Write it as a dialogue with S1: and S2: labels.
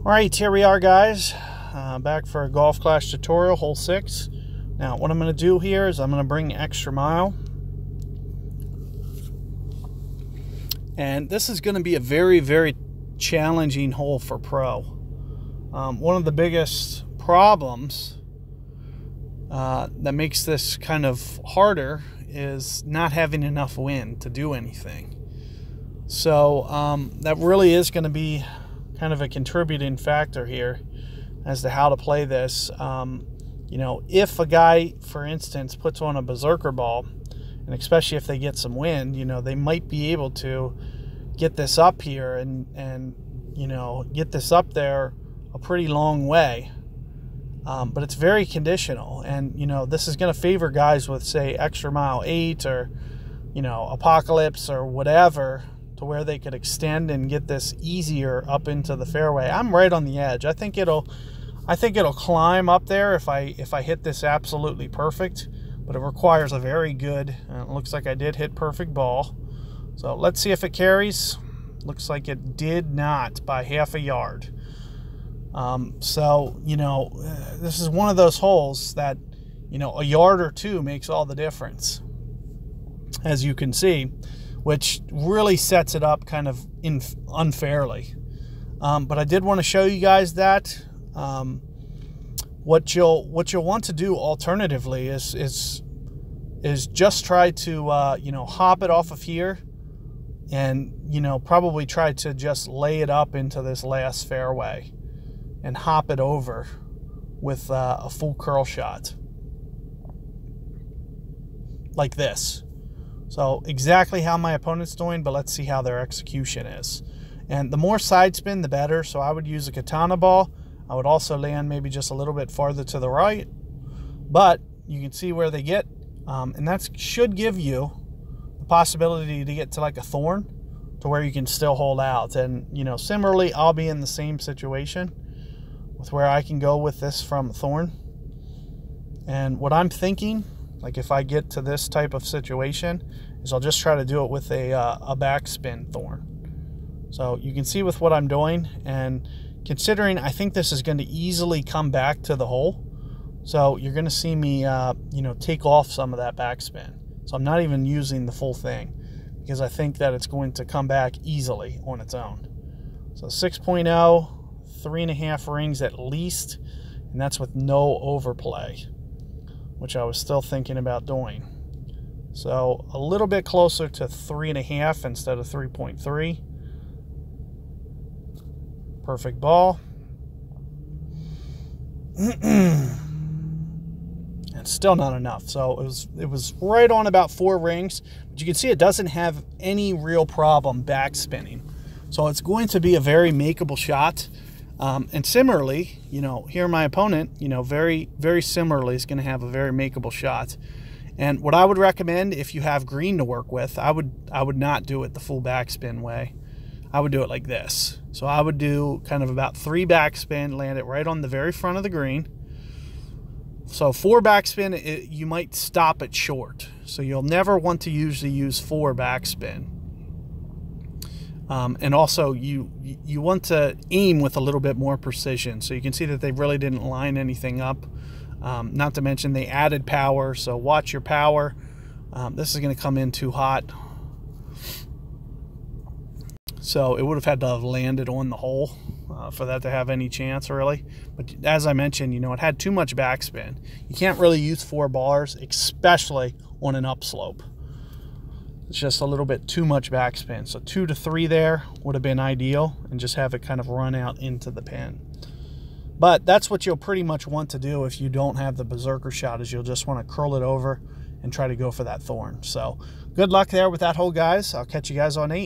S1: All right, here we are, guys. Back for a Golf Clash tutorial, hole 6. Now, what I'm going to do here is I'm going to bring extra mile. And this is going to be a very, very challenging hole for pro. One of the biggest problems that makes this kind of harder is not having enough wind to do anything. So that really is going to be kind of a contributing factor here as to how to play this. You know, if a guy, for instance, puts on a berserker ball, and especially if they get some wind, you know, they might be able to get this up here and you know, get this up there a pretty long way. But it's very conditional, and you know, this is going to favor guys with, say, extra mile 8 or, you know, apocalypse or whatever, to where they could extend and get this easier up into the fairway. I'm right on the edge. I think it'll climb up there if I hit this absolutely perfect, but it requires a very good, it looks like I did hit perfect ball. So let's see if it carries. Looks like it did not by half a yard. So, you know, this is one of those holes that, you know, a yard or two makes all the difference, as you can see, which really sets it up kind of unfairly. But I did want to show you guys that. What you'll want to do alternatively is just try to you know, hop it off of here, and you know, probably try to just lay it up into this last fairway and hop it over with a full curl shot like this. So exactly how my opponent's doing, but let's see how their execution is. And the more side spin, the better. So I would use a katana ball. I would also land maybe just a little bit farther to the right, but you can see where they get, and that should give you the possibility to get to like a thorn, to where you can still hold out. And you know, similarly, I'll be in the same situation with where I can go with this from thorn. And what I'm thinking, like if I get to this type of situation, is I'll just try to do it with a backspin thorn. So you can see with what I'm doing, and considering I think this is going to easily come back to the hole, so you're going to see me you know, take off some of that backspin. So I'm not even using the full thing, because I think that it's going to come back easily on its own. So 6.0, 3.5 rings at least, and that's with no overplay, which I was still thinking about doing. So a little bit closer to 3.5 instead of 3.3. Perfect ball. And still not enough. So it was right on about 4 rings, but you can see it doesn't have any real problem backspinning. So it's going to be a very makeable shot. And similarly, you know, here my opponent, you know, very, very similarly is going to have a very makeable shot. And what I would recommend, if you have green to work with, I would not do it the full backspin way. I would do it like this. So I would do kind of about 3 backspin, land it right on the very front of the green. So 4 backspin, you might stop it short. So you'll never want to usually use 4 backspin. And also you want to aim with a little bit more precision. So you can see that they really didn't line anything up. Not to mention they added power, so watch your power. This is going to come in too hot. So it would have had to have landed on the hole for that to have any chance, really. But as I mentioned, you know, it had too much backspin. You can't really use 4 bars, especially on an upslope. It's just a little bit too much backspin. So 2 to 3 there would have been ideal, and just have it kind of run out into the pin. But that's what you'll pretty much want to do if you don't have the berserker shot, is you'll just want to curl it over and try to go for that thorn. So good luck there with that hole, guys. I'll catch you guys on 8.